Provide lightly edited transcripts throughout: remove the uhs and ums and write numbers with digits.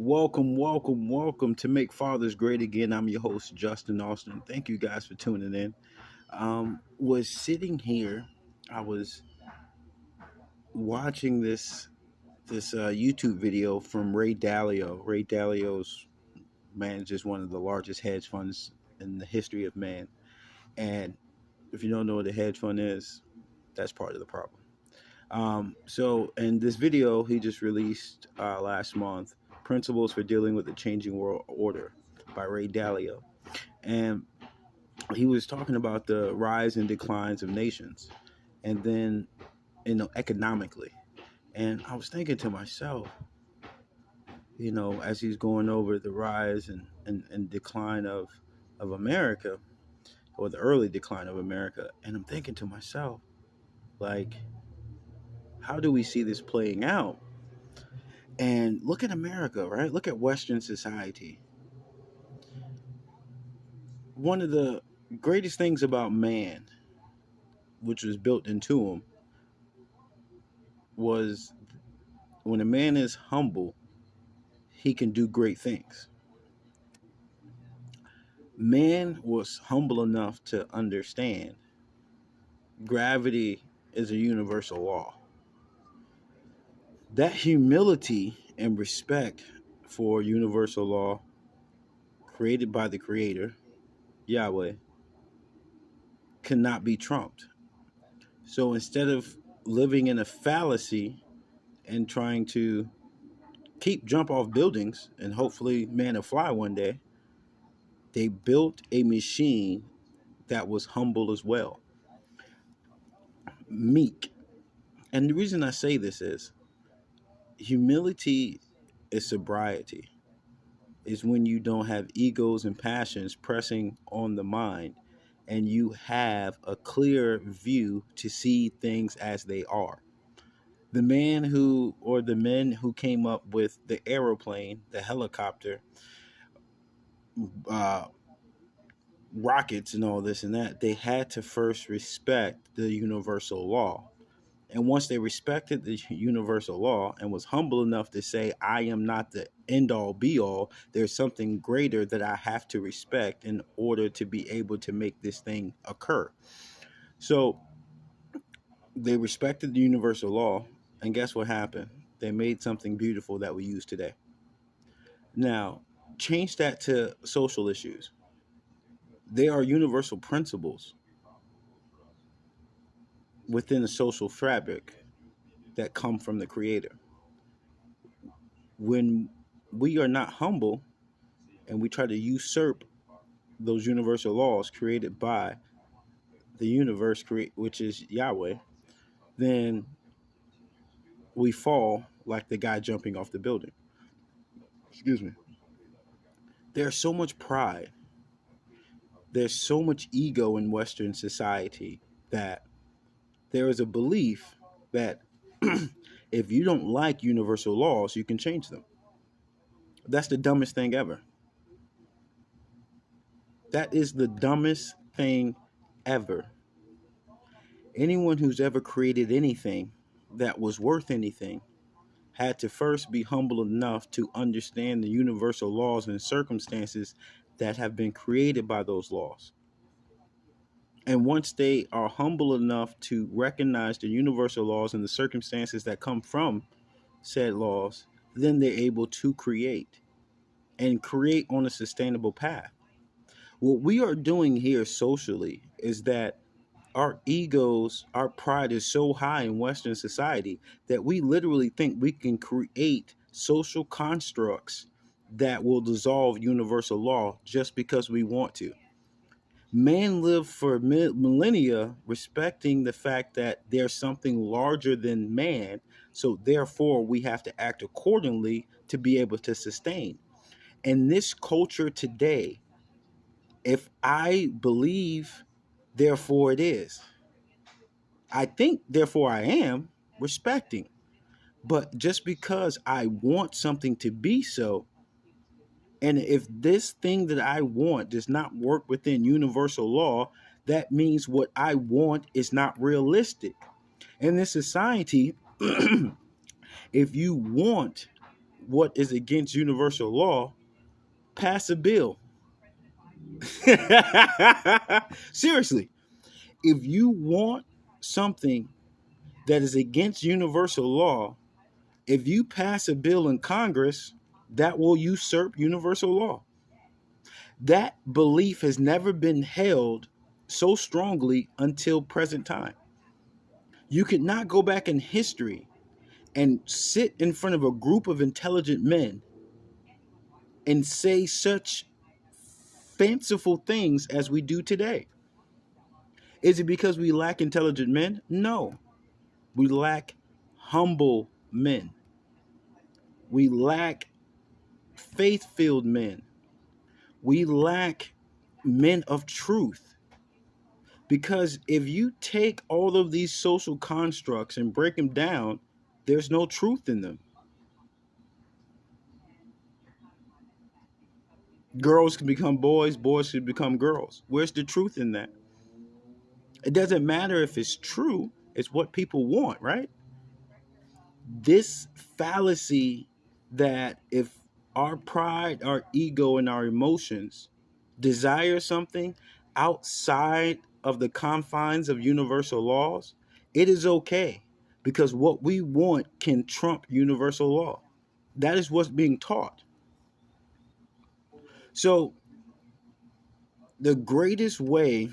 Welcome to Make Fathers Great Again. I'm your host, Justin Austin. Thank you guys for tuning in. Was sitting here, I was watching this YouTube video from Ray Dalio. Ray Dalio's manages one of the largest hedge funds in the history of man. And if you don't know what a hedge fund is, that's part of the problem. So in this video he just released last month, Principles for Dealing with the Changing World Order by Ray Dalio. And he was talking about the rise and declines of nations and then, economically. And I was thinking to myself, as he's going over the rise and decline of America, or the early decline of America, and I'm thinking to myself, like, how do we see this playing out? And look at America, right? Look at Western society. One of the greatest things about man, which was built into him, was when a man is humble, he can do great things. Man was humble enough to understand gravity is a universal law. That humility and respect for universal law created by the Creator, Yahweh, cannot be trumped. So instead of living in a fallacy and trying to keep jump off buildings and hopefully man will fly one day, they built a machine that was humble as well, meek. And the reason I say this is humility is sobriety. Is when you don't have egos and passions pressing on the mind and you have a clear view to see things as they are. The men who came up with the aeroplane, the helicopter, uh, rockets and all this and that, they had to first respect the universal law. And once they respected the universal law and was humble enough to say, I am not the end all be all, there's something greater that I have to respect in order to be able to make this thing occur. So they respected the universal law. And guess what happened? They made something beautiful that we use today. Now, change that to social issues. They are universal principles within the social fabric that come from the Creator. When we are not humble and we try to usurp those universal laws created by the universe, which is Yahweh, then we fall like the guy jumping off the building. Excuse me. There's so much pride. There's so much ego in Western society that there is a belief that if you don't like universal laws, you can change them. That's the dumbest thing ever. That is the dumbest thing ever. Anyone who's ever created anything that was worth anything had to first be humble enough to understand the universal laws and circumstances that have been created by those laws. And once they are humble enough to recognize the universal laws and the circumstances that come from said laws, then they're able to create and create on a sustainable path. What we are doing here socially is that our egos, our pride is so high in Western society that we literally think we can create social constructs that will dissolve universal law just because we want to. Man lived for millennia respecting the fact that there's something larger than man, so therefore we have to act accordingly to be able to sustain. In this culture today, if I believe, therefore it is. I think, therefore I am, respecting. But just because I want something to be so, and if this thing that I want does not work within universal law, that means what I want is not realistic. In this society, if you want what is against universal law, pass a bill. Seriously, if you want something that is against universal law, if you pass a bill in Congress, that will usurp universal law. That belief has never been held so strongly until present time. You could not go back in history and sit in front of a group of intelligent men and say such fanciful things as we do today. Is it because we lack intelligent men? No. We lack humble men. We lack faith filled men. We lack men of truth. Because if you take all of these social constructs and break them down, there's no truth in them. Girls can become boys, boys can become girls. Where's the truth in that? It doesn't matter if it's true, it's what people want, right? This fallacy that if our pride, our ego, and our emotions desire something outside of the confines of universal laws, it is okay because what we want can trump universal law. That is what's being taught. So, the greatest way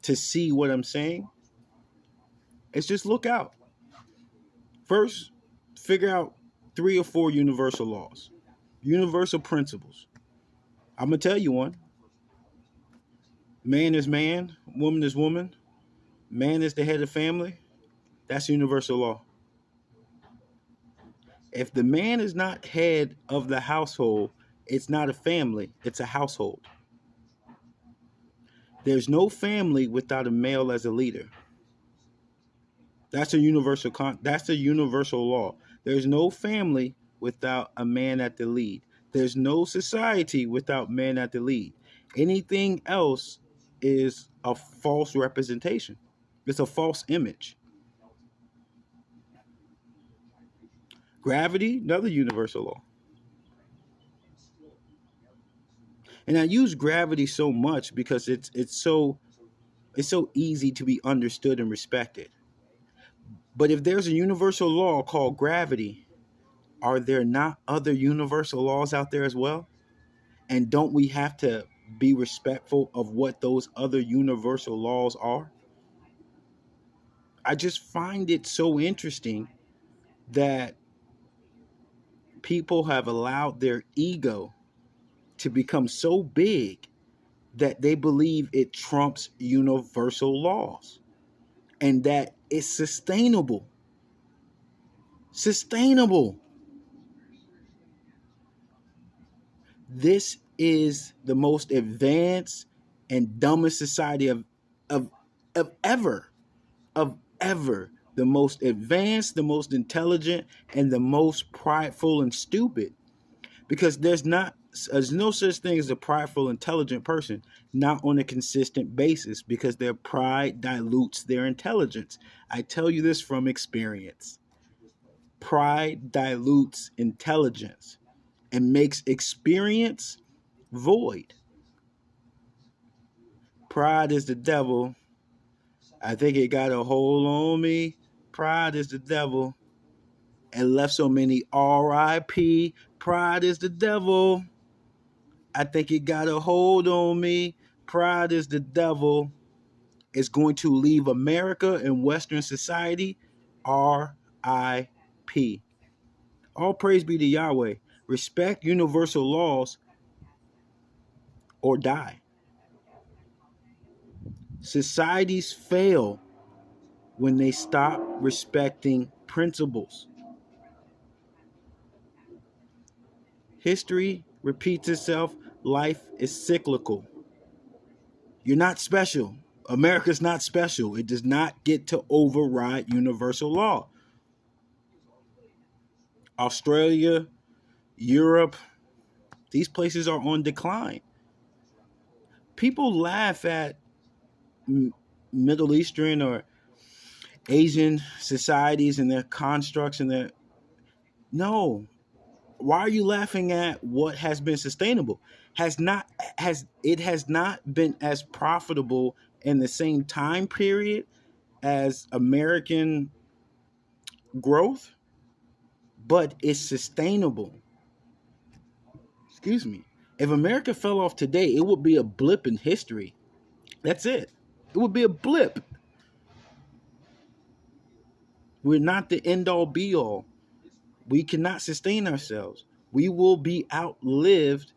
to see what I'm saying is just look out. First, figure out 3 or 4 universal laws, universal principles. I'm going to tell you one. Man is man, woman is woman. Man is the head of family. That's universal law. If the man is not head of the household, it's not a family, it's a household. There's no family without a male as a leader. That's a universal law. There's no family without a man at the lead. There's no society without man at the lead. Anything else is a false representation. It's a false image. Gravity, another universal law. And I use gravity so much because it's so easy to be understood and respected. But if there's a universal law called gravity, are there not other universal laws out there as well? And don't we have to be respectful of what those other universal laws are? I just find it so interesting that people have allowed their ego to become so big that they believe it trumps universal laws and that it's sustainable. Sustainable. This is the most advanced and dumbest society of ever. Of ever. The most advanced, the most intelligent, and the most prideful and stupid. Because there's no such thing as a prideful, intelligent person, not on a consistent basis, because their pride dilutes their intelligence. I tell you this from experience. Pride dilutes intelligence and makes experience void. Pride is the devil. I think it got a hold on me. Pride is the devil. And left so many R.I.P. Pride is the devil. I think it got a hold on me. Pride is the devil. It's going to leave America and Western society. R.I.P. All praise be to Yahweh. Respect universal laws or die. Societies fail when they stop respecting principles. History repeats itself. Life is cyclical. You're not special. America's not special. It does not get to override universal law. Australia, Europe, these places are on decline. People laugh at Middle Eastern or Asian societies and their constructs and their... No. Why are you laughing at what has been sustainable? Has been as profitable in the same time period as American growth, but it's sustainable. Excuse me. If America fell off today, it would be a blip in history. That's it. It would be a blip. We're not the end all be all. We cannot sustain ourselves. We will be outlived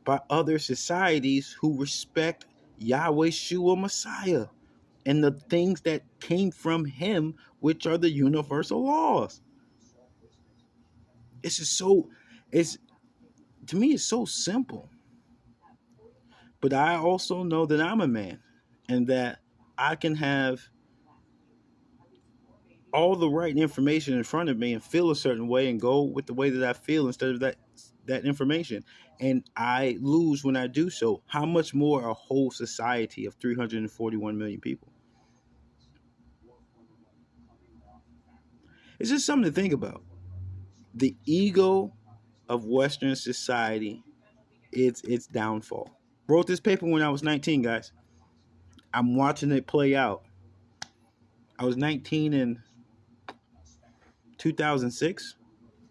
by other societies who respect Yahweh Shua Messiah and the things that came from him, which are the universal laws. It's just so, it's to me, it's so simple. But I also know that I'm a man and that I can have all the right information in front of me and feel a certain way and go with the way that I feel instead of that information. And I lose when I do so. How much more a whole society of 341 million people? It's just something to think about. The ego of Western society, its downfall. Wrote this paper when I was 19, guys. I'm watching it play out. I was 19 in 2006.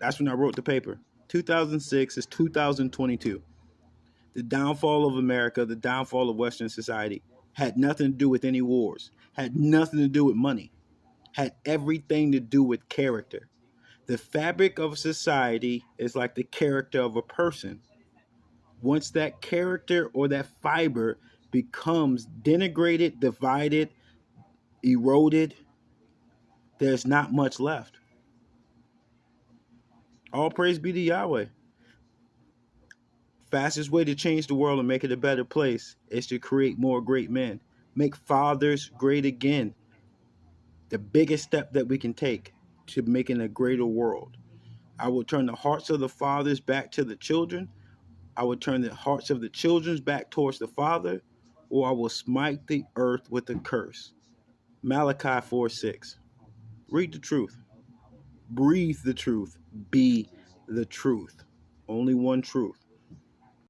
That's when I wrote the paper. 2006 is 2022. The downfall of America, the downfall of Western society, had nothing to do with any wars, had nothing to do with money, had everything to do with character. The fabric of society is like the character of a person. Once that character or that fiber becomes denigrated, divided, eroded, there's not much left. All praise be to Yahweh. Fastest way to change the world and make it a better place is to create more great men. Make fathers great again. The biggest step that we can take to making a greater world. I will turn the hearts of the fathers back to the children. I will turn the hearts of the children back towards the Father, or I will smite the earth with a curse. Malachi 4:6. Read the truth. Breathe the truth. Be the truth. Only one truth.